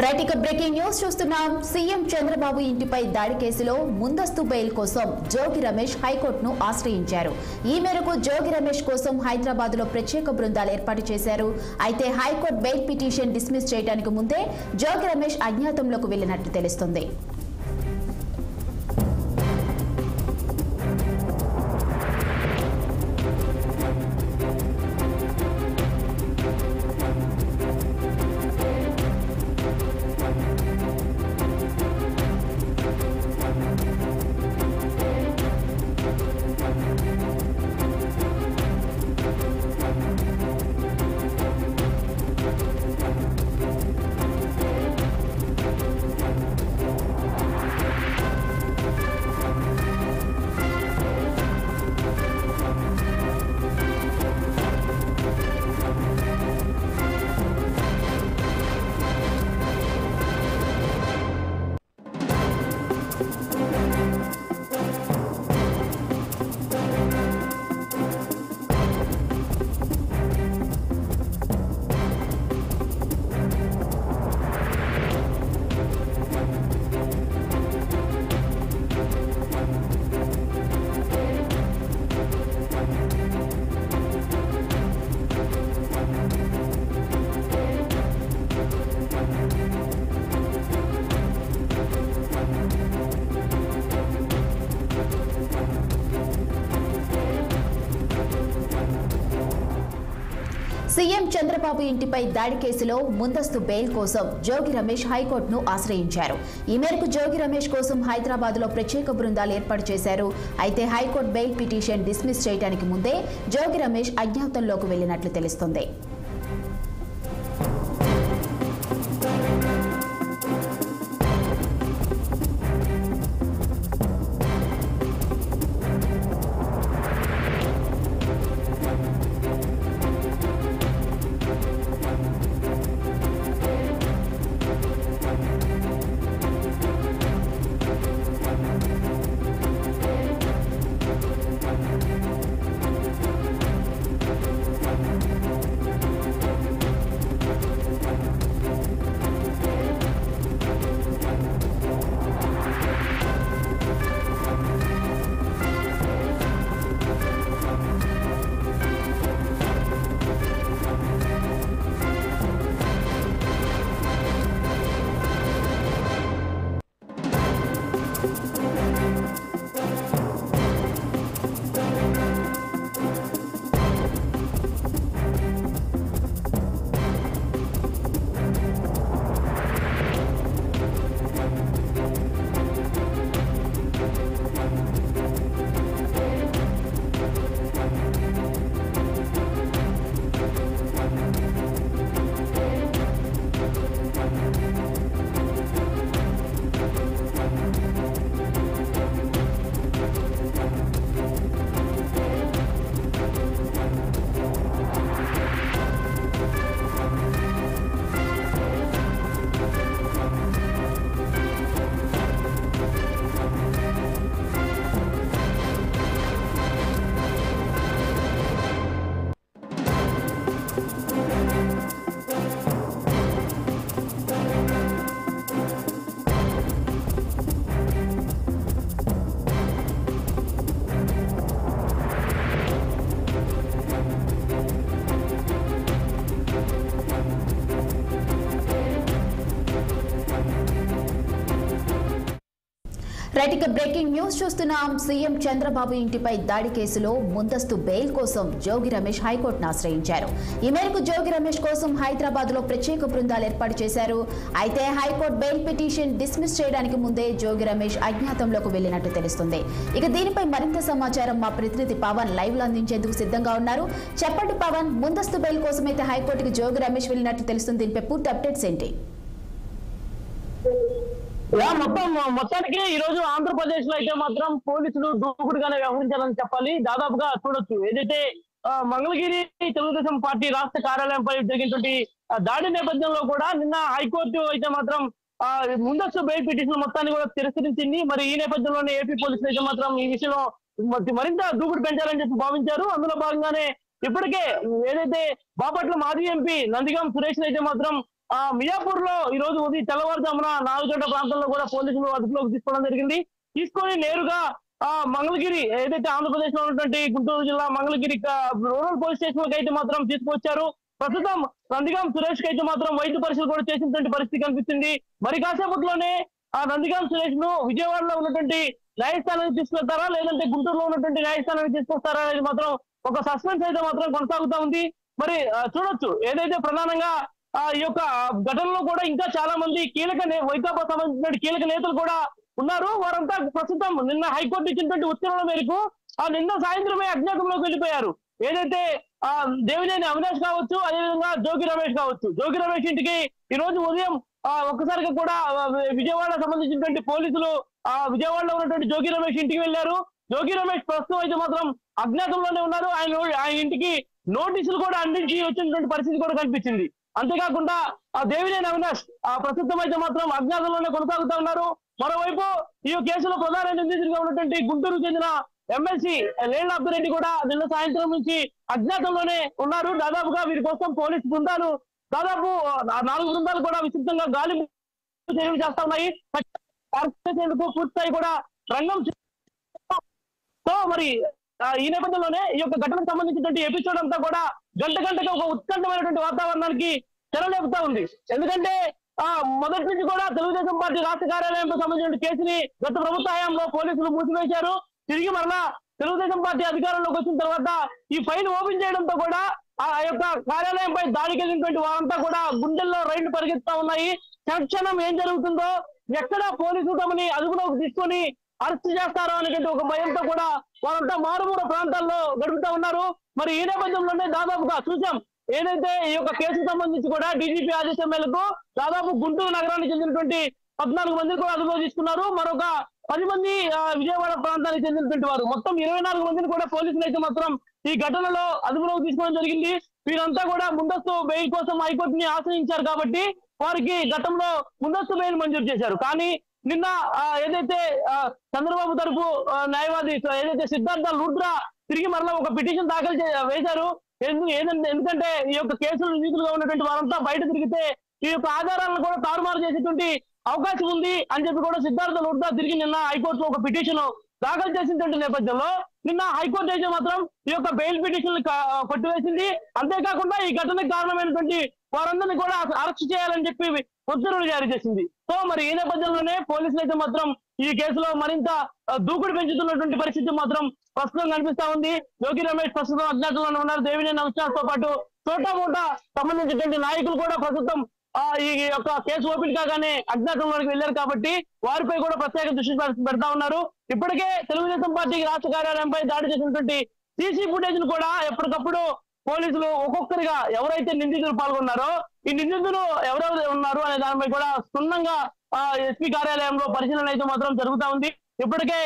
Right ఇక breaking news చూస్తున్నాం. CM Chandrababu ఇంటిపై దాడి కేసులో ముందస్తు బెయిల్ కోసం జోగి రమేష్ హైకోర్టును ఆశ్రయించారు. ఈ మేరకు జోగి రమేష్ కోసం హైదరాబాద్ లో ప్రత్యేక బృందాలు ఏర్పాటు చేశారు. అయితే హైకోర్టు బెయిల్ పిటిషన్ డిస్మిస్ చేయడానికి ముందే జోగి రమేష్ అజ్ఞాతంలోకి వెళ్లినట్టు తెలుస్తుంది. సీఎం చంద్రబాబు ఇంటిపై దాడి కేసులో ముందస్తు బెయిల్ కోసం జోగి రమేష్ హైకోర్టును ఆశ్రయించారు. ఈ మేరకు జోగి రమేష్ కోసం హైదరాబాద్ లో ప్రత్యేక బృందాలు ఏర్పాటు చేశారు. అయితే హైకోర్టు బెయిల్ పిటిషన్ డిస్మిస్ చేయడానికి ముందే జోగి రమేష్ అజ్ఞాతంలోకి వెళ్లినట్లు తెలుస్తుంది. రైట్ ఇక బ్రేకింగ్ న్యూస్ చూస్తున్నాం. సీఎం చంద్రబాబు ఇంటిపై దాడి కేసులో ముందస్తు బెయిల్ కోసం జోగి రమేష్ హైకోర్టును ఆశ్రయించారు. ఈ మేరకు జోగి రమేష్ కోసం హైదరాబాద్ లో ప్రత్యేక బృందాలు ఏర్పాటు చేశారు. అయితే హైకోర్టు బెయిల్ పిటిషన్ డిస్మిస్ చేయడానికి ముందే జోగి రమేష్ అజ్ఞాతంలోకి వెళ్లినట్టు తెలుస్తుంది. ఇక దీనిపై మరింత సమాచారం మా ప్రతినిధి పవన్ లైవ్ లో అందించేందుకు సిద్ధంగా ఉన్నారు. చెప్పండి పవన్, ముందస్తు బెయిల్ కోసం అయితే హైకోర్టుకి జోగి రమేష్ వెళ్లినట్టు తెలుస్తుంది. దీనిపై పూర్తి అప్డేట్స్ ఏంటి? మొత్తానికి ఈ రోజు ఆంధ్రప్రదేశ్ లో అయితే మాత్రం పోలీసులు దూకుడుగానే వ్యవహరించాలని చెప్పాలి. దాదాపుగా చూడొచ్చు, ఏదైతే మంగళగిరి తెలుగుదేశం పార్టీ రాష్ట్ర కార్యాలయంపై జరిగినటువంటి దాడి నేపథ్యంలో కూడా నిన్న హైకోర్టు అయితే మాత్రం ముందస్తు బెయిల్ పిటిషన్ మొత్తాన్ని కూడా తిరస్కరించింది. మరి ఈ నేపథ్యంలోనే ఏపీ పోలీసులు అయితే మాత్రం ఈ విషయంలో మరింత దూకుడు పెంచాలని చెప్పి భావించారు. అందులో భాగంగానే ఇప్పటికే ఏదైతే బాపట్ల మాజీ ఎంపీ నందిగాం సురేష్ అయితే మాత్రం మియాపూర్ లో ఈ రోజు ఉదయం తెల్లవారుజామున 4 గంటల ప్రాంతంలో కూడా పోలీసులు అదుపులోకి తీసుకోవడం జరిగింది. తీసుకొని నేరుగా మంగళగిరి ఏదైతే ఆంధ్రప్రదేశ్ లో ఉన్నటువంటి గుంటూరు జిల్లా మంగళగిరి రూరల్ పోలీస్ స్టేషన్ కి అయితే మాత్రం తీసుకొచ్చారు. ప్రస్తుతం నందిగాం సురేష్ కి అయితే మాత్రం వైద్య పరీక్షలు కూడా చేసినటువంటి పరిస్థితి కనిపిస్తుంది. మరి కాసేపట్లోనే ఆ నందిగాం సురేష్ ను విజయవాడలో ఉన్నటువంటి న్యాయస్థానానికి తీసుకెళ్తారా లేదంటే గుంటూరులో ఉన్నటువంటి న్యాయస్థానానికి తీసుకొస్తారా అనేది మాత్రం ఒక సస్పెన్స్ అయితే మాత్రం కొనసాగుతా ఉంది. మరి చూడొచ్చు ఏదైతే ప్రధానంగా ఈ యొక్క ఘటనలో కూడా ఇంకా చాలా మంది వైకాపా సంబంధించిన కీలక నేతలు కూడా ఉన్నారు. వారంతా ప్రస్తుతం నిన్న హైకోర్టు ఇచ్చినటువంటి ఉత్తర్వుల మేరకు నిన్న సాయంత్రమే అజ్ఞాతంలోకి వెళ్ళిపోయారు. ఏదైతే దేవినేని అవినాష్ కావచ్చు, అదేవిధంగా జోగి రమేష్ కావచ్చు. జోగి రమేష్ ఇంటికి ఈ రోజు ఉదయం ఒక్కసారిగా కూడా విజయవాడ సంబంధించినటువంటి పోలీసులు విజయవాడలో ఉన్నటువంటి జోగి రమేష్ ఇంటికి వెళ్లారు. జోగి రమేష్ ప్రస్తుతం అయితే మాత్రం అజ్ఞాతంలోనే ఉన్నారు. ఆయన ఇంటికి నోటీసులు కూడా అందించి వచ్చినటువంటి పరిస్థితి కూడా కనిపించింది. అంతేకాకుండా దేవినేని అవినాష్ ప్రస్తుతం అయితే మాత్రం అజ్ఞాతంలోనే కొనసాగుతా ఉన్నారు. మరోవైపు ఈ కేసులో ప్రధాన నిందితుడిగా ఉన్నటువంటి గుంటూరుకు చెందిన ఎమ్మెల్సీ లేళ్ల అబ్బారెడ్డి కూడా నిన్న సాయంత్రం నుంచి అజ్ఞాతంలోనే ఉన్నారు. దాదాపుగా వీరి కోసం పోలీసు బృందాలు దాదాపు 4 బృందాలు కూడా విస్తృతంగా గాలి చర్యలు చేస్తా ఉన్నాయి. పూర్తిస్థాయి కూడా రంగం. మరి ఈ నేపథ్యంలోనే ఈ యొక్క ఘటనకు సంబంధించినటువంటి ఎపిసోడ్ అంతా కూడా గంటకు ఒక ఉత్కంఠమైనటువంటి వాతావరణానికి తెరలేపుతా ఉంది. ఎందుకంటే మొదటి నుంచి కూడా తెలుగుదేశం పార్టీ రాష్ట్ర కార్యాలయంతో సంబంధించిన కేసుని గత ప్రభుత్వ హయాంలో పోలీసులు మూసివేశారు. తిరిగి మరలా తెలుగుదేశం పార్టీ అధికారంలోకి వచ్చిన తర్వాత ఈ ఫైల్ ఓపెన్ చేయడంతో కూడా ఆ యొక్క కార్యాలయంపై దాడికి వెళ్ళినటువంటి వారంతా కూడా గుండెల్లో రైళ్లు పరిగెత్తా ఉన్నాయి. క్షణం ఏం జరుగుతుందో, ఎక్కడ పోలీసులు తమని అదుపులోకి తీసుకొని అరెస్ట్ చేస్తారో అనేటువంటి ఒక భయంతో కూడా వారంతా మారుమూల ప్రాంతాల్లో గడుపుతా ఉన్నారు. మరి ఈ నేపథ్యంలోనే దాదాపుగా చూసాం ఏదైతే ఈ యొక్క కేసుకు సంబంధించి కూడా డీజీపీ ఆదేశం మేరకు దాదాపు గుంటూరు నగరానికి చెందినటువంటి 14 మందిని కూడా అదుపులో తీసుకున్నారు. మరొక 10 మంది విజయవాడ ప్రాంతానికి చెందినటువంటి వారు, మొత్తం 24 మందిని కూడా పోలీసులు అయితే మాత్రం ఈ ఘటనలో అదుపులోకి తీసుకోవడం జరిగింది. వీరంతా కూడా ముందస్తు బెయిల్ కోసం హైకోర్టుని ఆశ్రయించారు కాబట్టి వారికి గతంలో ముందస్తు బెయిల్ మంజూరు చేశారు. కానీ నిన్న ఏదైతే చంద్రబాబు తరపు న్యాయవాది ఏదైతే సిద్ధార్థ లూడ్రా తిరిగి మరలా ఒక పిటిషన్ దాఖలు వేశారు. ఎందుకంటే ఈ యొక్క కేసులు నిందితులుగా ఉన్నటువంటి వారంతా బయట తిరిగితే ఈ యొక్క ఆధారాలను కూడా తారుమారు చేసేటువంటి అవకాశం ఉంది అని చెప్పి కూడా సిద్ధార్థ లూడ్రా తిరిగి నిన్న హైకోర్టులో ఒక పిటిషన్ దాఖలు చేసినటువంటి నేపథ్యంలో నిన్న హైకోర్టు అయితే మాత్రం ఈ యొక్క బెయిల్ పిటిషన్ కొట్టివేసింది. అంతేకాకుండా ఈ ఘటనకు కారణమైనటువంటి వారందరినీ కూడా అరెస్ట్ చేయాలని చెప్పి ఉత్తర్వులు జారీ చేసింది. సో మరి ఈ నేపథ్యంలోనే పోలీసులు అయితే మాత్రం ఈ కేసులో మరింత దూకుడు పెంచుతున్నటువంటి పరిస్థితి మాత్రం ప్రస్తుతం కనిపిస్తా ఉంది. జోగి రమేష్ ప్రస్తుతం అజ్ఞాతంలోనే ఉన్నారు. దేవినేని అవినాష్ తో పాటు చోటా మోటా సంబంధించినటువంటి నాయకులు కూడా ప్రస్తుతం ఈ యొక్క కేసు ఓపెన్ కాగానే అజ్ఞాతంలోకి వెళ్లారు కాబట్టి వారిపై కూడా ప్రత్యేక దృష్టి పెడతా ఉన్నారు. ఇప్పటికే తెలుగుదేశం పార్టీ రాష్ట్ర కార్యాలయంపై దాడి చేసినటువంటి సీసీ ఫుటేజ్ ను కూడా ఎప్పటికప్పుడు పోలీసులు ఒక్కొక్కరిగా ఎవరైతే నిందితులు పాల్గొన్నారో ఈ నిందితులు ఎవరెవరు ఉన్నారు అనే దానిపై కూడా క్షుణ్ణంగా ఎస్పీ కార్యాలయంలో పరిశీలన అయితే మాత్రం జరుగుతా ఉంది. ఇప్పటికే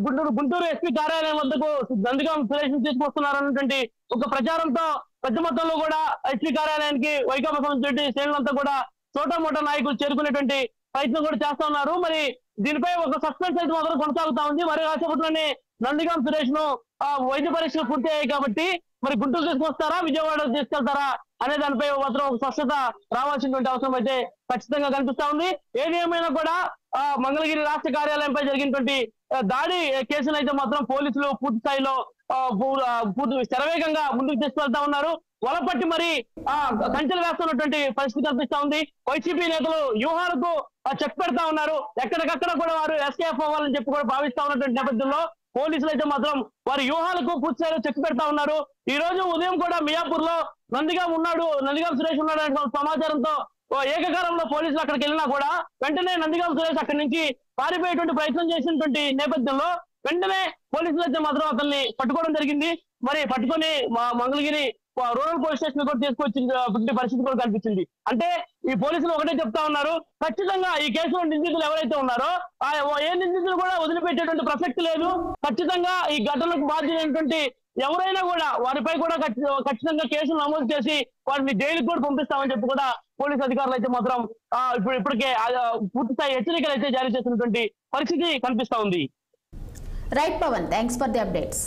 గుంటూరు ఎస్పీ కార్యాలయం వద్దకు నందిగాం సురేష్ తీసుకొస్తున్నారన్నటువంటి ఒక ప్రచారంతో పెద్ద మొత్తంలో కూడా ఎస్పీ కార్యాలయానికి వైకాపా సంబంధించిన శ్రేణులంతా కూడా చోటా మోటా నాయకులు చేరుకునేటువంటి ప్రయత్నం కూడా చేస్తా ఉన్నారు. మరి దీనిపై ఒక సస్పెన్స్ అయితే మాత్రం కొనసాగుతా ఉంది. మరి కాసేపట్లోనే నందిగాం సురేష్ ను వైద్య పరీక్షలు పూర్తి అయ్యాయి కాబట్టి మరి గుంటూరు తీసుకొస్తారా విజయవాడ తీసుకెళ్తారా అనే దానిపై మాత్రం ఒక స్పష్టత రావాల్సినటువంటి అవసరం అయితే ఖచ్చితంగా కనిపిస్తా ఉంది. ఏది ఏమైనా కూడా మంగళగిరి రాష్ట్ర కార్యాలయంపై జరిగినటువంటి దాడి కేసును అయితే మాత్రం పోలీసులు పూర్తి స్థాయిలో శరవేగంగా ముందుకు తీసుకెళ్తా ఉన్నారు. వలపట్టి మరి కంచెలు వేస్తున్నటువంటి పరిస్థితి కనిపిస్తా ఉంది. వైసీపీ నేతలు వ్యూహాలకు చెక్ పెడతా ఉన్నారు. ఎక్కడికక్కడ కూడా వారు ఎస్కేఎఫ్ అవ్వాలని చెప్పి కూడా భావిస్తా ఉన్నటువంటి నేపథ్యంలో పోలీసులు అయితే మాత్రం వారి వ్యూహాలకు పూర్తిస్థాయిలో చెక్ పెడతా ఉన్నారు. ఈ రోజు ఉదయం కూడా మియాపూర్ లో నందిగాం సురేష్ ఉన్నాడు అనే సమాచారంతో ఏకకాలంలో పోలీసులు అక్కడికి వెళ్ళినా కూడా వెంటనే నందిగాం సురేష్ అక్కడి నుంచి పారిపోయేటువంటి ప్రయత్నం చేసినటువంటి నేపథ్యంలో వెంటనే పోలీసులు అయితే మాత్రం అతన్ని పట్టుకోవడం జరిగింది. మరి పట్టుకొని మంగళగిరి రూరల్ పోలీస్ స్టేషన్ కూడా తీసుకొచ్చిన పరిస్థితి కూడా కనిపించింది. అంటే ఈ పోలీసులు ఒకటే చెప్తా ఉన్నారు, ఖచ్చితంగా ఈ కేసులో నిందితులు ఎవరైతే ఉన్నారో ఏ నిందితులు కూడా వదిలిపెట్టేటువంటి ప్రసక్తి లేదు. ఖచ్చితంగా ఈ ఘటనకు బాధ్యులైనటువంటి ఎవరైనా కూడా వారిపై కూడా ఖచ్చితంగా కేసులు నమోదు చేసి వారిని జైలుకు కూడా పంపిస్తామని చెప్పి కూడా పోలీసు అధికారులు అయితే మాత్రం ఇప్పటికే పూర్తిస్థాయి హెచ్చరికలు అయితే జారీ చేసినటువంటి పరిస్థితి కనిపిస్తా ఉంది. Right Pawan, thanks for the updates.